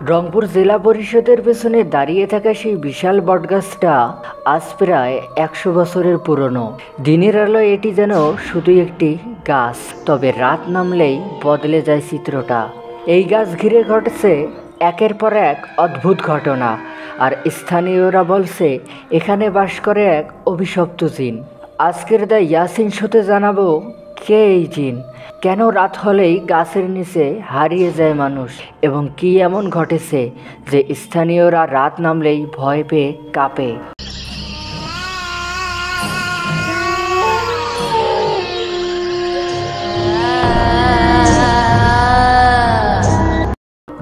রংপুর জেলা পরিষদের পেছনে দাঁড়িয়ে থাকা সেই বিশাল বটগাছটা আজ প্রায় 100 বছরের পুরনো। দিনের আলোয় এটি যেন শুধুই একটি গাছ, তবে রাত নামলেই বদলে যায় চিত্রটা। এই গাছ ঘিরে ঘটেছে একের পর এক অদ্ভুত ঘটনা, আর স্থানীয়রা বলছে এখানে বাস করে এক অভিশপ্ত জিন। আজকের দ্য ইয়াসিন শোতে জানাবো কে এই জিন, কেন রাত হলেই গাছের নিচে হারিয়ে যায় মানুষ, এবং কি এমন ঘটেছে যে স্থানীয়রা রাত নামলেই ভয় পেয়ে কাঁপে।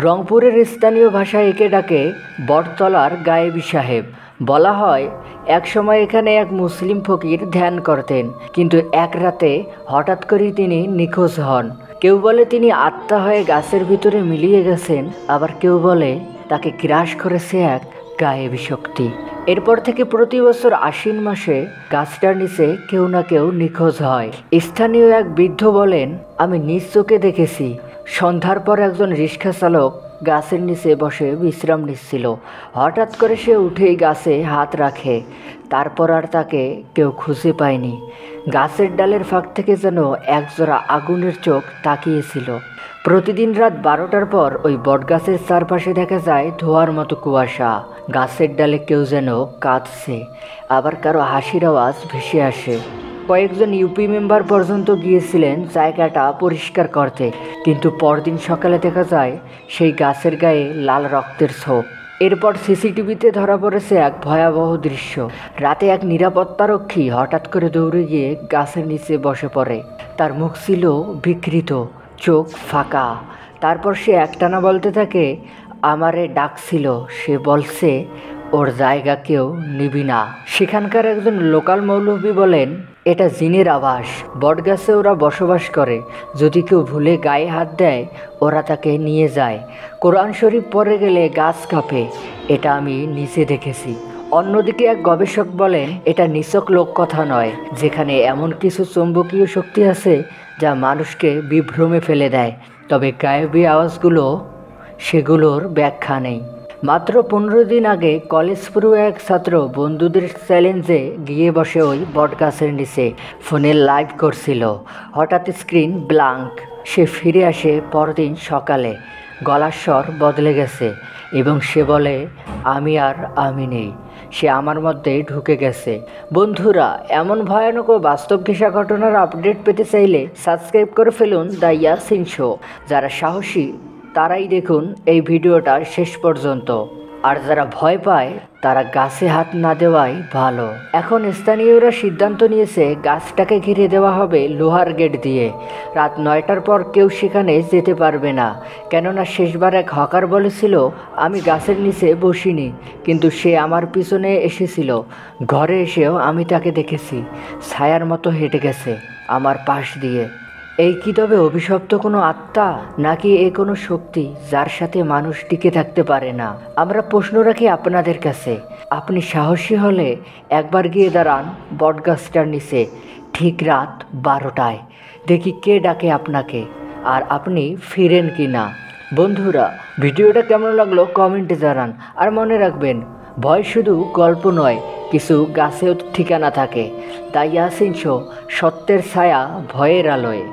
রংপুরের স্থানীয় ভাষায় একে ডাকে বটতলার গায়েবী সাহেব। বলা হয় একসময় এখানে এক মুসলিম ফকির ধ্যান করতেন, কিন্তু এক রাতে হঠাৎ করেই তিনি নিখোঁজ হন। কেউ বলে তিনি আত্মা হয়ে গাছের ভিতরে মিলিয়ে গেছেন, আবার কেউ বলে তাকে গ্রাস করেছে এক গায়েবী শক্তি। এরপর থেকে প্রতি বছর আশ্বিন মাসে গাছটার নিচে কেউ না কেউ নিখোঁজ হয়। স্থানীয় এক বৃদ্ধ বলেন, আমি নিজ চোখে দেখেছি সন্ধ্যার পর একজন রিক্সা চালক গাছের নিচে বসে বিশ্রাম নিচ্ছিল। হঠাৎ করে সে উঠেই গাছে হাত রাখে, তারপর আর তাকে কেউ খুঁজে পায়নি। গাছের ডালের ফাঁক থেকে যেন একজোড়া আগুনের চোখ তাকিয়েছিল। প্রতিদিন রাত 12টার পর ওই বটগাছের চারপাশে দেখা যায় ধোঁয়ার মতো কুয়াশা। গাছের ডালে কেউ যেন কাঁদছে, আবার কারো হাসির আওয়াজ ভেসে আসে। কয়েকজন ইউপি মেম্বার পর্যন্ত গিয়েছিলেন জায়গাটা পরিষ্কার করতে, কিন্তু পরদিন সকালে দেখা যায় সেই গাছের গায়ে লাল রক্তের ছোপ। এরপর সিসিটিভিতে ধরা পড়েছে এক ভয়াবহ দৃশ্য। রাতে এক নিরাপত্তারক্ষী হঠাৎ করে দৌড়ে গিয়ে গাছের নিচে বসে পড়ে। তার মুখ ছিল বিকৃত, চোখ ফাঁকা। তারপর সে একটানা বলতে থাকে, আমারে ডাকছিল, সে বলছে ওর জায়গা কেউ নিবি না। সেখানকার একজন লোকাল মৌলভী বলেন, এটা জিনের আবাস, বটগাছে ওরা বসবাস করে, যদি কেউ ভুলে গায়ে হাত দেয় ওরা তাকে নিয়ে যায়। কোরআন শরীফ পড়ে গেলে গাছ কাঁপে, এটা আমি নিজে দেখেছি। অন্যদিকে এক গবেষক বলেন, এটা নিছক লোককথা নয়, যেখানে এমন কিছু চৌম্বকীয় শক্তি আছে যা মানুষকে বিভ্রমে ফেলে দেয়। তবে গায়েবী আওয়াজগুলো, সেগুলোর ব্যাখ্যা নেই। মাত্র 15 দিন আগে কলেজ পড়ুয়া এক ছাত্র বন্ধুদের চ্যালেঞ্জে গিয়ে বসে ওই বটগাছের নিচে ফোনে লাইভ করছিল। হঠাৎ স্ক্রিন ব্ল্যাঙ্ক। সে ফিরে আসে পরদিন সকালে, গলার স্বর বদলে গেছে, এবং সে বলে, আমি নেই, সে আমার মধ্যে ঢুকে গেছে। বন্ধুরা, এমন ভয়ানক ও বাস্তব ঘেঁষা ঘটনার আপডেট পেতে চাইলে সাবস্ক্রাইব করে ফেলুন দ্য ইয়াসিন শো। যারা সাহসী তারাই দেখুন এই ভিডিওটা শেষ পর্যন্ত, আর যারা ভয় পায় তারা গাছে হাত না দেওয়াই ভালো। এখন স্থানীয়রা সিদ্ধান্ত নিয়েছে গাছটাকে ঘিরে দেওয়া হবে লোহার গেট দিয়ে। রাত 9টার পর কেউ সেখানে যেতে পারবে না, কেননা শেষবার এক হকার বলেছিল, আমি গাছের নিচে বসিনি, কিন্তু সে আমার পিছনে এসেছিল। ঘরে এসেও আমি তাকে দেখেছি, ছায়ার মতো হেঁটে গেছে আমার পাশ দিয়ে। এই কি তবে অভিশপ্ত কোনো আত্মা, নাকি এ কোনো শক্তি যার সাথে মানুষ টিকে থাকতে পারে না? আমরা প্রশ্ন রাখি আপনাদের কাছে। আপনি সাহসী হলে একবার গিয়ে দাঁড়ান বটগাছটার নিচে ঠিক রাত 12টায়, দেখি কে ডাকে আপনাকে, আর আপনি ফিরেন কি না। বন্ধুরা, ভিডিওটা কেমন লাগলো কমেন্টে জানান। আর মনে রাখবেন, ভয় শুধু গল্প নয়, কিছু গাছেও ঠিকানা থাকে। দ্য ইয়াসিন শো, সত্যের ছায়া ভয়ের আলোয়।